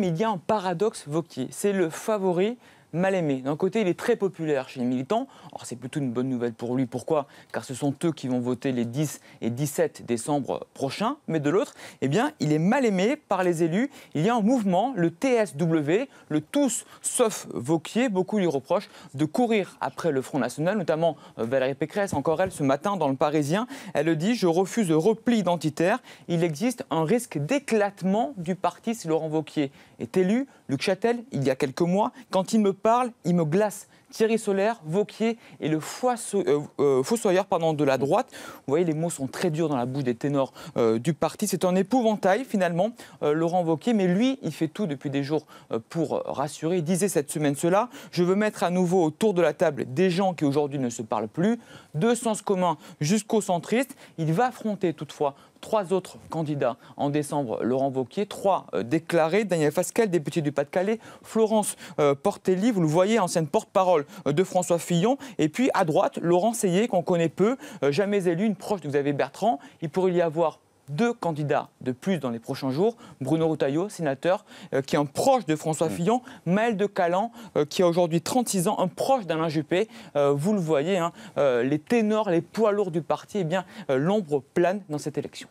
Mais il y a un paradoxe Wauquiez, c'est le favori mal aimé. D'un côté, il est très populaire chez les militants. Alors, c'est plutôt une bonne nouvelle pour lui. Pourquoi? Car ce sont eux qui vont voter les 10 et 17 décembre prochains. Mais de l'autre, eh bien, il est mal aimé par les élus. Il y a un mouvement, le TSW, le tous sauf Wauquiez. Beaucoup lui reprochent de courir après le Front National, notamment Valérie Pécresse, encore elle, ce matin dans Le Parisien. Elle dit « Je refuse le repli identitaire. Il existe un risque d'éclatement du parti si Laurent Wauquiez est élu. » Luc Châtel, il y a quelques mois, quand il me parle, il me glace. Thierry Solère, Wauquiez est le fossoyeur de la droite. Vous voyez, les mots sont très durs dans la bouche des ténors du parti. C'est un épouvantail, finalement, Laurent Wauquiez. Mais lui, il fait tout depuis des jours pour rassurer. Il disait cette semaine cela: je veux mettre à nouveau autour de la table des gens qui aujourd'hui ne se parlent plus, de sens commun jusqu'aux centristes. Il va affronter toutefois 3 autres candidats en décembre, Laurent Wauquiez, 3 déclarés: Daniel Fasquelle, député du Pas-de-Calais, Florence Portelli, vous le voyez, ancienne porte-parole de François Fillon, et puis à droite, Laurent Seillet, qu'on connaît peu, jamais élu, une proche de Xavier Bertrand. Il pourrait y avoir 2 candidats de plus dans les prochains jours. Bruno Retailleau, sénateur, qui est un proche de François Fillon. Maël de Calan, qui a aujourd'hui 36 ans, un proche d'Alain Juppé. Vous le voyez, hein, les ténors, les poids lourds du parti, eh bien, l'ombre plane dans cette élection.